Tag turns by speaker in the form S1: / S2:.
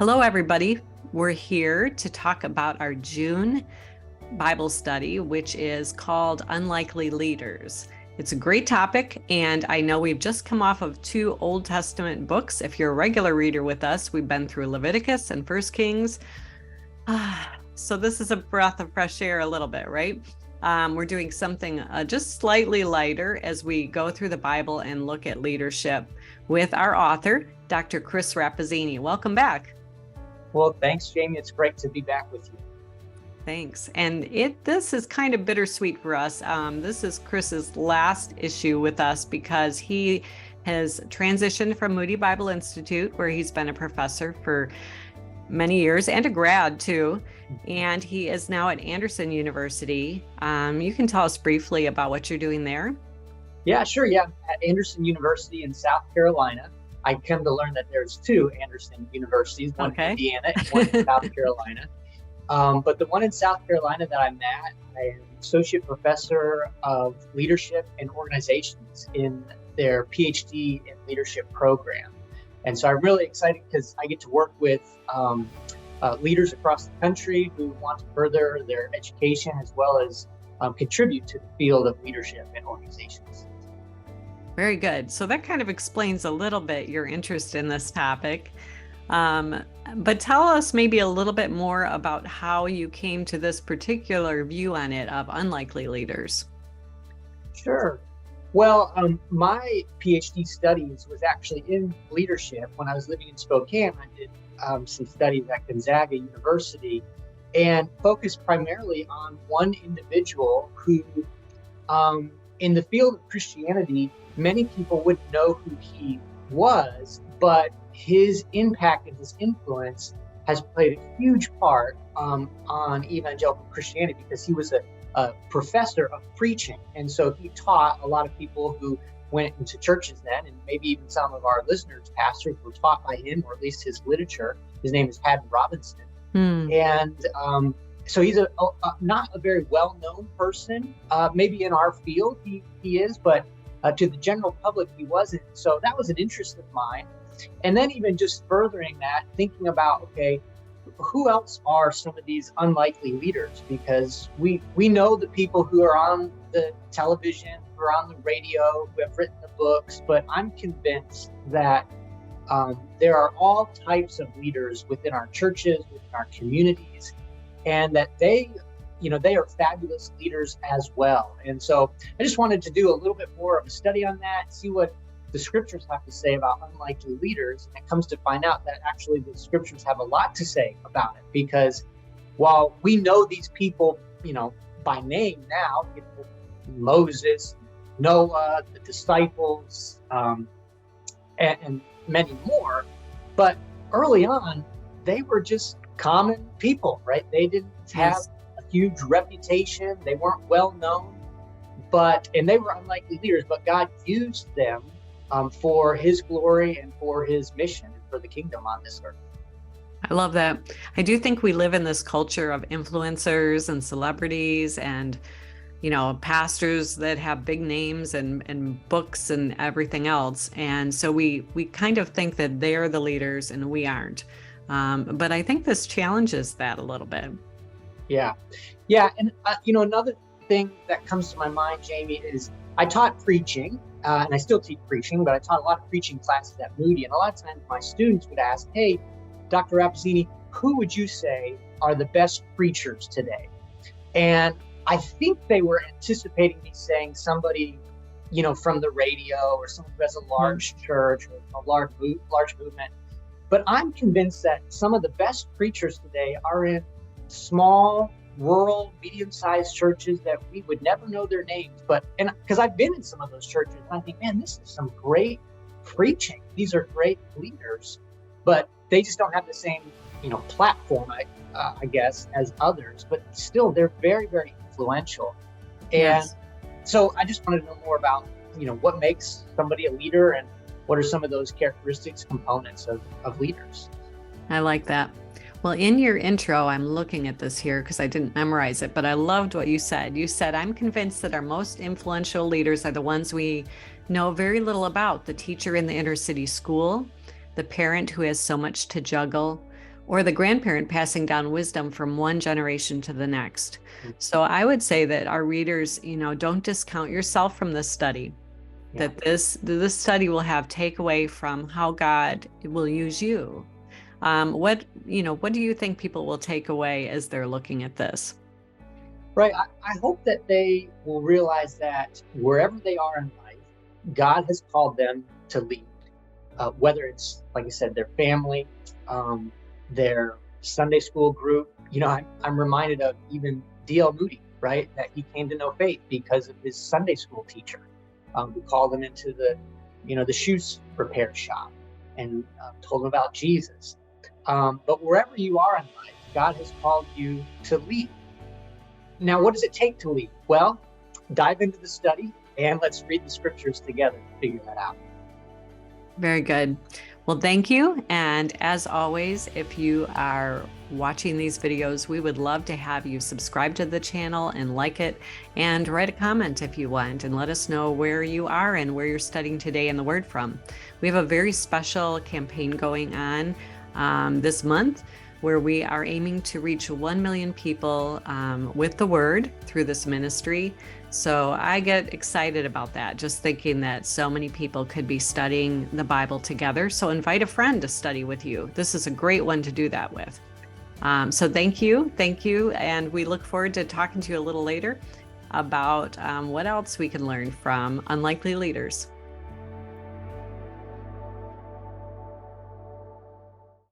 S1: Hello, everybody. We're here to talk about our June Bible study, which is called Unlikely Leaders. It's a great topic, and I know we've just come off of 2 Old Testament books. If you're a regular reader with us, we've been through Leviticus and 1 Kings. So this is a breath of fresh air a little bit, right? We're doing something just slightly lighter as we go through the Bible and look at leadership with our author, Dr. Chris Rappazini. Welcome back.
S2: Well, thanks, Jamie. It's great to be back with you.
S1: Thanks. And this is kind of bittersweet for us. This is Chris's last issue with us because he has transitioned from Moody Bible Institute, where he's been a professor for many years and a grad too. And he is now at Anderson University. You can tell us briefly about what you're doing there.
S2: Yeah, sure. Yeah, at Anderson University in South Carolina. I come to learn that there's 2 Anderson universities, one in Indiana and one in South Carolina. But the one in South Carolina that I'm at, I'm associate professor of leadership and organizations in their PhD in leadership program. And so I'm really excited because I get to work with leaders across the country who want to further their education as well as contribute to the field of leadership and organizations.
S1: Very good. So that kind of explains a little bit your interest in this topic. But tell us maybe a little bit more about how you came to this particular view on it of unlikely leaders.
S2: Sure. Well, my PhD studies was actually in leadership. When I was living in Spokane, I did some studies at Gonzaga University and focused primarily on one individual who, in the field of Christianity, many people wouldn't know who he was, but his impact and his influence has played a huge part on evangelical Christianity because he was a professor of preaching. And so he taught a lot of people who went into churches then, and maybe even some of our listeners, pastors, were taught by him, or at least his literature. His name is Haddon Robinson. And so he's not a very well-known person. Maybe in our field he is, but to the general public he wasn't. So that was an interest of mine. And then even just furthering that, thinking about, okay, who else are some of these unlikely leaders? Because we know the people who are on the television, who are on the radio, who have written the books, but I'm convinced that there are all types of leaders within our churches, within our communities, and that they are fabulous leaders as well. And so I just wanted to do a little bit more of a study on that, see what the scriptures have to say about unlikely leaders. And it comes to find out that actually the scriptures have a lot to say about it, because while we know these people, by name now, Moses, Noah, the disciples, and many more, but early on, they were just common people, right? They didn't have a huge reputation. They weren't well known, and they were unlikely leaders, but God used them for his glory and for his mission and for the kingdom on this earth.
S1: I love that. I do think we live in this culture of influencers and celebrities and, pastors that have big names and books and everything else. And so we kind of think that they're the leaders and we aren't. But I think this challenges that a little bit.
S2: Yeah. And, another thing that comes to my mind, Jamie, is I taught preaching. And I still teach preaching, but I taught a lot of preaching classes at Moody. And a lot of times my students would ask, hey, Dr. Rappazini, who would you say are the best preachers today? And I think they were anticipating me saying somebody, from the radio or someone who has a large church or a large movement. But I'm convinced that some of the best preachers today are in small, rural, medium-sized churches that we would never know their names. And because I've been in some of those churches, and I think, man, this is some great preaching. These are great leaders, but they just don't have the same, platform, I guess, as others. But still, they're very, very influential. And so I just wanted to know more about, what makes somebody a leader and what are some of those characteristics, components of leaders.
S1: I like that. Well, in your intro, I'm looking at this here because I didn't memorize it, but I loved what you said. You said, I'm convinced that our most influential leaders are the ones we know very little about: the teacher in the inner city school, the parent who has so much to juggle, or the grandparent passing down wisdom from one generation to the next. So I would say that our readers, don't discount yourself from this study.
S2: Yeah.
S1: That this study will have takeaway from how God will use you. What do you think people will take away as they're looking at this?
S2: Right. I hope that they will realize that wherever they are in life, God has called them to lead. Whether it's, like I said, their family, their Sunday school group. I'm reminded of even D.L. Moody, right? That he came to know faith because of his Sunday school teacher, who called him into the shoes repair shop and told him about Jesus. But wherever you are in life, God has called you to lead. Now, what does it take to lead? Well, dive into the study and let's read the scriptures together to figure that out.
S1: Very good. Well, thank you. And as always, if you are watching these videos, we would love to have you subscribe to the channel and like it, and write a comment if you want, and let us know where you are and where you're studying today in the Word from. We have a very special campaign going on this month, where we are aiming to reach 1 million people with the Word through this ministry. So I get excited about that, just thinking that so many people could be studying the Bible together. So invite a friend to study with you. This is a great one to do that with. So thank you. And we look forward to talking to you a little later about what else we can learn from Unlikely Leaders.